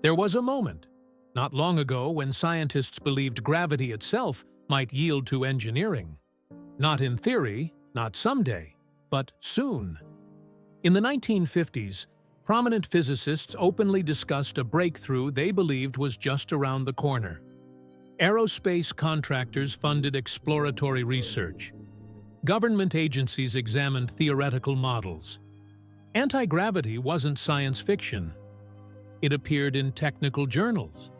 There was a moment, not long ago, when scientists believed gravity itself might yield to engineering. Not in theory, not someday, but soon. In the 1950s, prominent physicists openly discussed a breakthrough they believed was just around the corner. Aerospace contractors funded exploratory research. Government agencies examined theoretical models. Anti-gravity wasn't science fiction. It appeared in technical journals.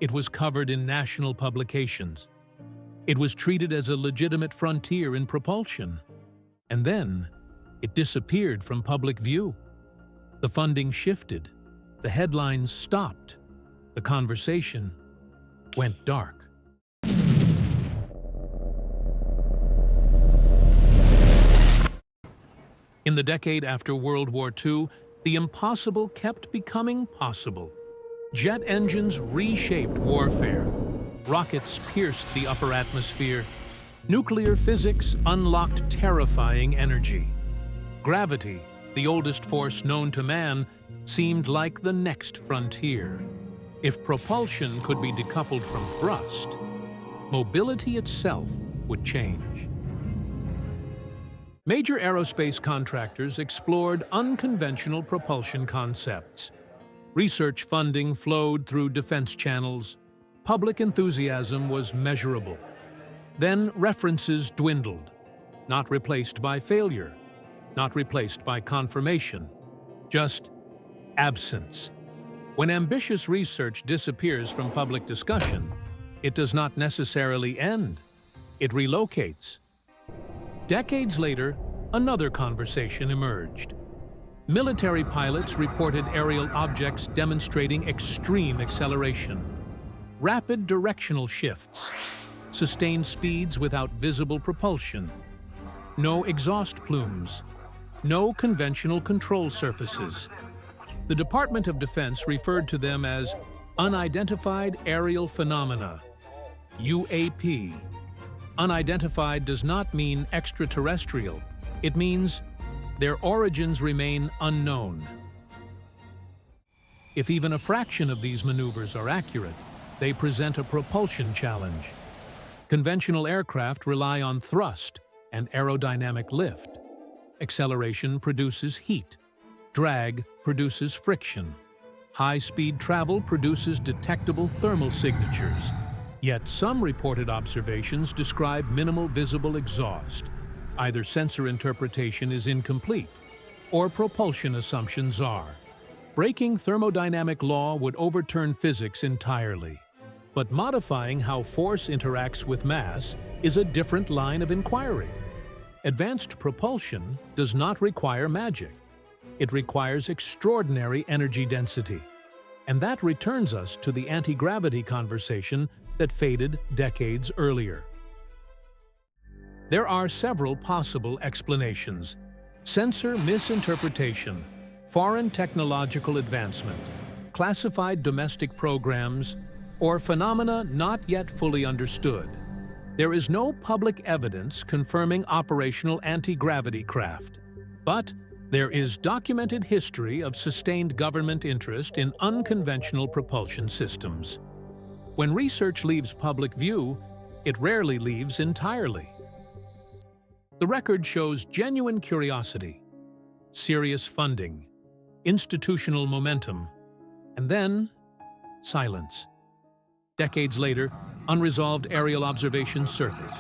It was covered in national publications. It was treated as a legitimate frontier in propulsion. And then, it disappeared from public view. The funding shifted. The headlines stopped. The conversation went dark. In the decade after World War II, the impossible kept becoming possible. Jet engines reshaped warfare. Rockets pierced the upper atmosphere. Nuclear physics unlocked terrifying energy. Gravity, the oldest force known to man, seemed like the next frontier. If propulsion could be decoupled from thrust, mobility itself would change. Major aerospace contractors explored unconventional propulsion concepts. Research funding flowed through defense channels. Public enthusiasm was measurable. Then references dwindled, not replaced by failure, not replaced by confirmation, just absence. When ambitious research disappears from public discussion, it does not necessarily end. It relocates. Decades later, another conversation emerged. Military pilots reported aerial objects demonstrating extreme acceleration, rapid directional shifts, sustained speeds without visible propulsion, no exhaust plumes, no conventional control surfaces. The Department of Defense referred to them as unidentified aerial phenomena, UAP. Unidentified does not mean extraterrestrial. It means their origins remain unknown. If even a fraction of these maneuvers are accurate, they present a propulsion challenge. Conventional aircraft rely on thrust and aerodynamic lift. Acceleration produces heat. Drag produces friction. High-speed travel produces detectable thermal signatures. Yet some reported observations describe minimal visible exhaust. Either sensor interpretation is incomplete, or propulsion assumptions are. Breaking thermodynamic law would overturn physics entirely. But modifying how force interacts with mass is a different line of inquiry. Advanced propulsion does not require magic. It requires extraordinary energy density. And that returns us to the anti-gravity conversation that faded decades earlier. There are several possible explanations: sensor misinterpretation, foreign technological advancement, classified domestic programs, or phenomena not yet fully understood. There is no public evidence confirming operational anti-gravity craft, but there is documented history of sustained government interest in unconventional propulsion systems. When research leaves public view, it rarely leaves entirely. The record shows genuine curiosity, serious funding, institutional momentum, and then silence. Decades later, unresolved aerial observations surface,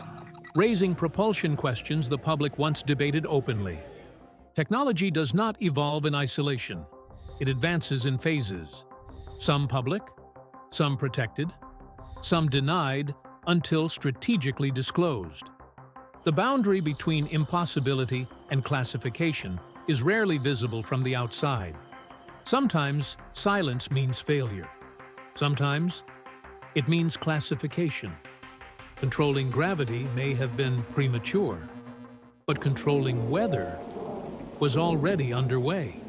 raising propulsion questions the public once debated openly. Technology does not evolve in isolation. It advances in phases. Some public, some protected, some denied until strategically disclosed. The boundary between impossibility and classification is rarely visible from the outside. Sometimes silence means failure. Sometimes it means classification. Controlling gravity may have been premature, but controlling weather was already underway.